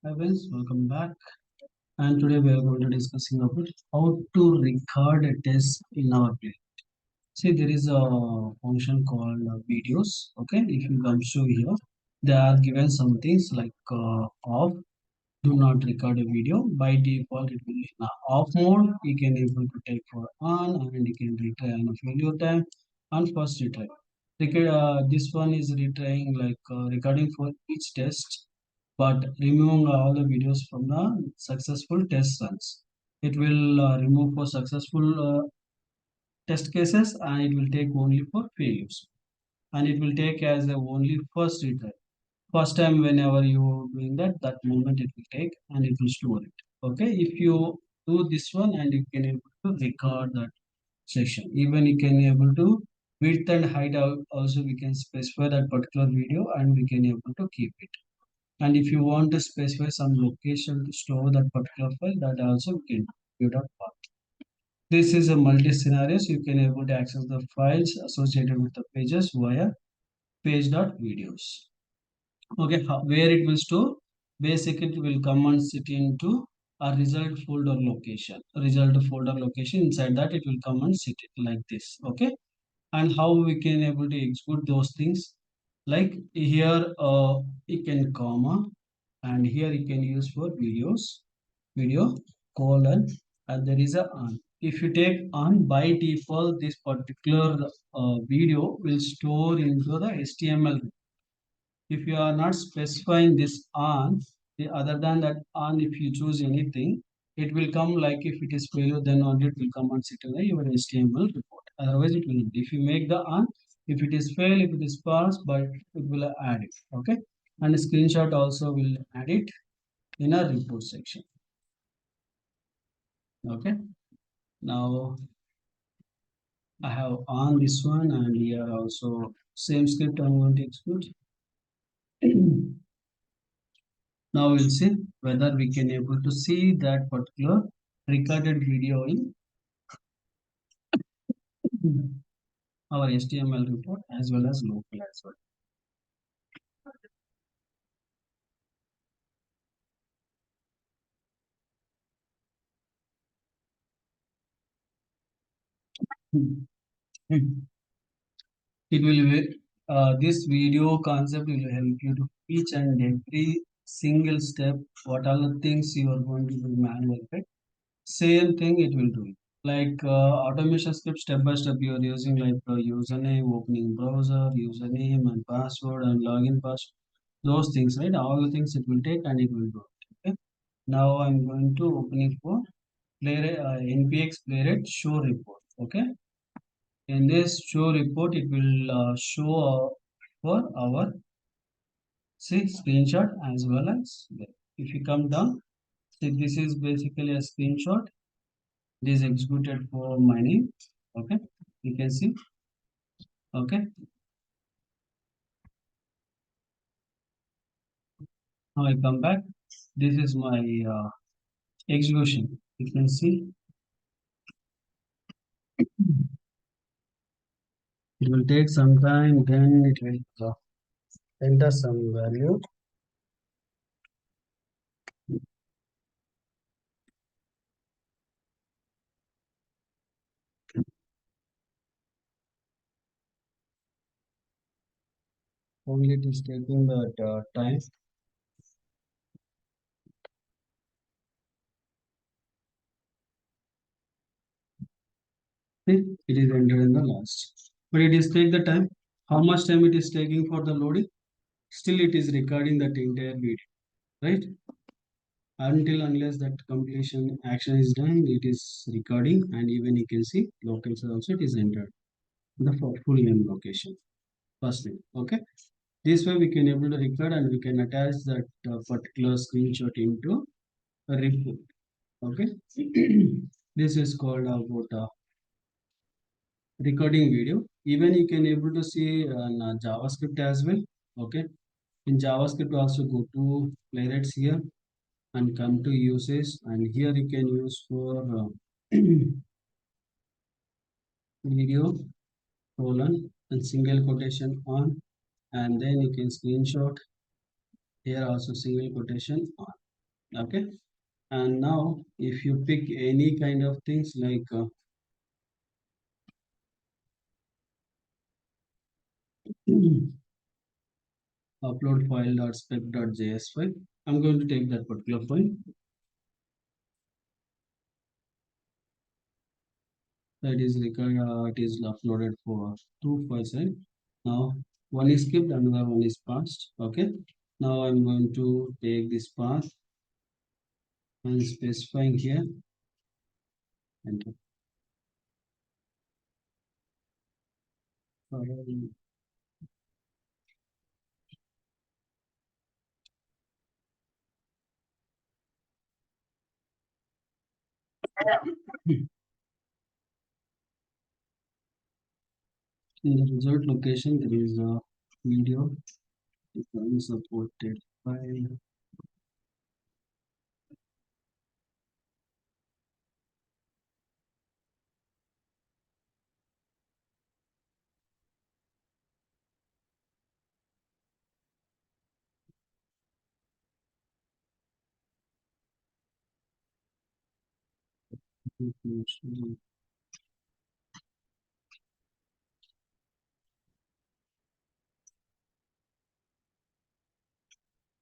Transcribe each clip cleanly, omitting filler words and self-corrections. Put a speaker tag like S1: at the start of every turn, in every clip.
S1: Hi friends, welcome back. And today we are going to discussing about how to record a test in our play. See, there is a function called videos. Okay, if you come to here, they are given some things like off. Do not record a video. By default, it will be in off mode. You can able to take for on and you can retry on a failure time and first retry. This one is retrying like recording for each test but removing all the videos from the successful test runs. It will remove for successful test cases and it will take only for failures. And it will take as a only first retry. First time whenever you doing that, that moment it will take and it will store it. Okay, if you do this one and you can able to record that section. Even you can able to width and height also we can specify that particular video and we can able to keep it. And if you want to specify some location to store that particular file, that also you can do that path. This is a multi scenarios. You can able to access the files associated with the pages via page.videos. Okay, where it will store? Basically, it will come and sit into a result folder location. Result folder location inside that it will come and sit it like this. Okay, and how we can able to execute those things? Like here, you can comma and here you can use for video colon and there is a on. If you take on by default, this particular video will store into the HTML. If you are not specifying this on, the other than that on, if you choose anything, it will come like if it is failure, then only it will come and sit in your HTML report. Otherwise, it will not. If you make the on, if it is fail, if it is pass, but it will add it. Okay, and a screenshot also will add it in a report section. Okay, now I have on this one and here also same script I'm going to execute. Now we'll see whether we can able to see that particular recorded video in our HTML report as well as local as well. It will be this video concept will help you to each and every single step. What are the things you are going to do manual, right? Same thing it will do. Like automation script step by step you are using like username, opening browser, username and password and login password. Those things, right? All the things it will take and it will do it. Okay. Now I'm going to opening for Playwright, npx playwright show report. Okay. In this show report, it will show for our see screenshot as well as there. If you come down, see this is basically a screenshot. It is executed for my name. Okay, you can see. Okay, now I come back. This is my execution. You can see it will take some time. Then it will enter some value. Only it is taking that time. See, it is entered in the last. But it is take the time. How much time it is taking for the loading? Still it is recording that entire video, right? Until unless that completion action is done, it is recording and even you can see location also it is entered. The full name location. First name. Okay. This way we can able to record and we can attach that particular screenshot into a report. Okay. This is called about recording video. Even you can able to see JavaScript as well. Okay, in JavaScript also go to playwrights here and come to usage and here you can use for video colon and single quotation on and then you can screenshot here also single quotation on. Okay, and now if you pick any kind of things like upload file.spec.js file, I'm going to take that particular file that is required. It is uploaded for two files, right? Now one is skipped, another one is passed. Okay, now I'm going to take this path and specifying here, enter. In the result location, there is a video unsupported file.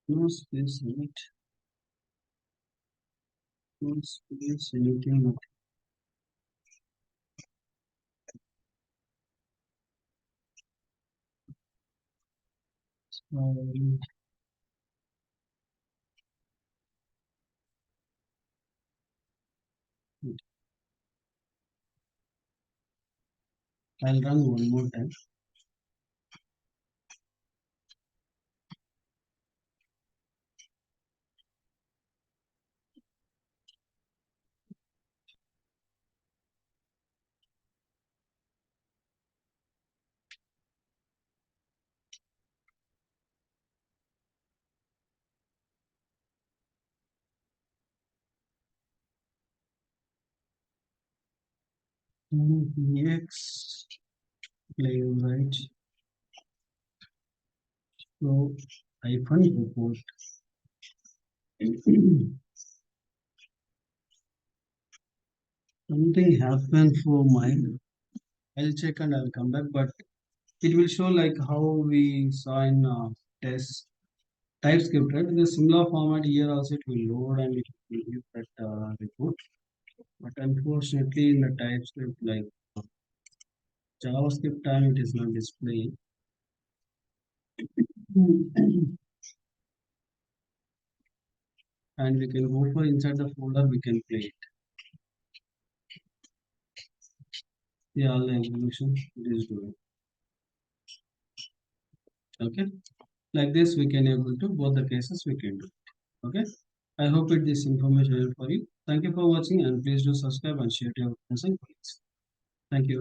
S1: No space in it. No space, anything. Um, I'll run one more time. Ex Playwright so hyphen report. Something happened for mine. I'll check and I'll come back, but it will show like how we saw in test TypeScript, right? In the similar format here also it will load and it will give that report. But unfortunately in the TypeScript like JavaScript time it is not displaying. And we can go for inside the folder we can play it. Yeah, all the execution it is doing. Okay. Like this we can able to both the cases we can do. Okay. I hope it this information helpful for you. Thank you for watching and please do subscribe and share to your friends and colleagues. Thank you.